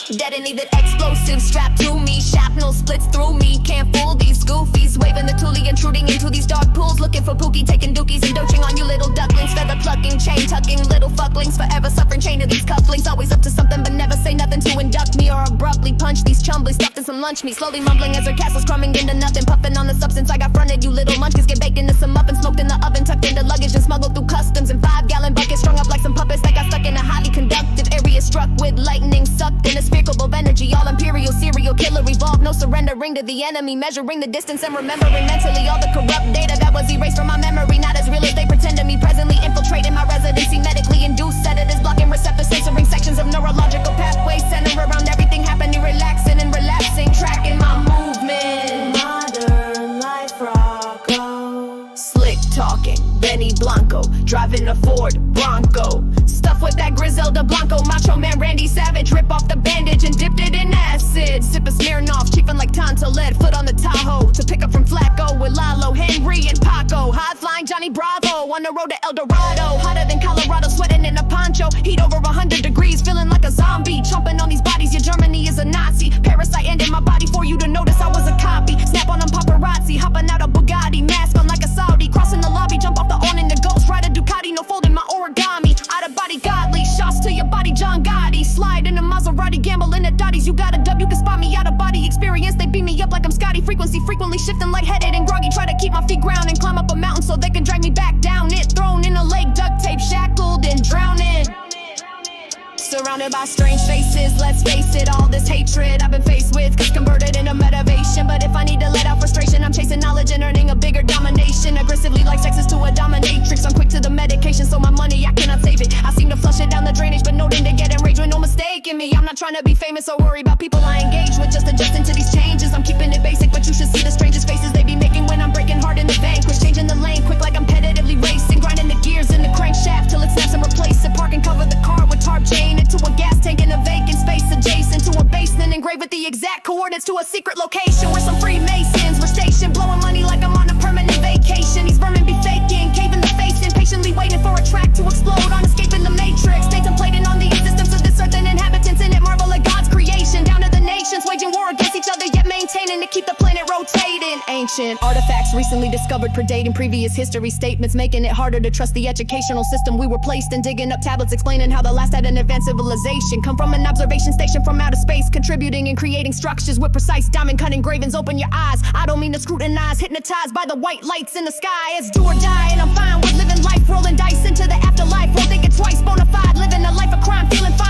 Detonated explosives strapped to me, shrapnel splits through me. Can't fool these goofies, waving the toolie, intruding into these dark pools, looking for pookie, taking dookies and doching on you little ducklings. Feather plucking, chain tucking, little fucklings, forever suffering, chain of these cufflinks. Always up to something but never say nothing to induct me or abruptly punch these chumblies stuffed in some lunch meat. Slowly mumbling as her castle's crumbling into nothing, puffing on the substance I got fronted. You little munchkins get baked into some muffins, smoked in the oven, tucked into luggage and smuggled through customs in 5-gallon buckets, strung up like some puppets that got stuck in a highly conductive area, struck with lightning, sucked in a spherical of energy. All imperial serial killer evolved, no surrendering to the enemy, measuring the distance and remembering mentally all the corrupt data that was erased from my memory. Not as real as they pretend to me, presently infiltrating my residency, medically induced sedatives, blocking receptors, censoring sections of neurological pathways, center around everything happening, relaxing and relapsing, tracking my movement. Modern life rocko, slick talking, Benny Blanco, driving a Ford Bronco, stuff with that Griselda Blanco, Macho Man Randy Savage, rip off the bandage and dipped it in acid, sip a Smirnoff, chiefing like Tonto lead, foot on the Tahoe, to pick up from Flacco with Lalo, Henry and Paco, high flying Johnny Bravo, on the road to El Dorado, hotter than Colorado, sweating in a poncho, heat over 100 degrees, feeling like a zombie, chomping on these bodies, your Germany is a Nazi, parasite ending my body for you to notice I was a copy, snap on them paparazzi, hopping out a Bugatti, mask on like a Saudi, crossing the lobby, jump off the awning, the ghost, ride a Ducati, no folding my origami, out of body godly, shots to your body, John Gotti, slide in a Maserati, gambling at Dottie's, you got a W, can spot me out of body experience, they beat me up like I'm Scotty, frequency frequently shifting like headed and groggy, try to keep my feet ground and climb up a mountain so they can drag me back down it, thrown in a lake, duct tape, shackled and drowning. Surrounded by strange faces, let's face it, all this hatred I've been faced with gets converted into motivation. But if I need to let out frustration, I'm chasing knowledge and earning a bigger domination. Aggressively like sexes to a dominatrix, I'm quick to the medication, so my money, I cannot save it. I seem to flush it down the drainage, but noting to get enraged with no mistake in me. I'm not trying to be famous or worry about people I engage with, just adjusting to these changes. I'm keeping it basic, but you should see the strangest faces they be making when I'm breaking hard in the vanquish. Changing the lane quick like I'm competitively racing, grinding the gears in the crankshaft till it snaps and replace it. Park and cover the car with tarp chain into a gas tank in a vacant space adjacent to a basement, engraved with the exact coordinates to a secret location where some Freemasons were stationed, blowing money like I'm on a permanent vacation. These vermin be faking, caving the face in, patiently waiting for a track to explode on escaping the matrix, contemplating on the existence of this earth and inhabitants in it, marvel at God's creation. Down to the nations, waging war against each other, yet maintaining to keep the planet rotating. Ancient artifacts recently discovered, predating previous history statements, making it harder to trust the educational system we were placed in. Digging up tablets explaining how the last had an advanced civilization, come from an observation station from outer space, contributing and creating structures with precise diamond cut engravings. Open your eyes, I don't mean to scrutinize, hypnotized by the white lights in the sky. It's do or die, and I'm fine with living life, rolling dice into the afterlife. Won't think it twice, bona fide, living a life of crime, feeling fine.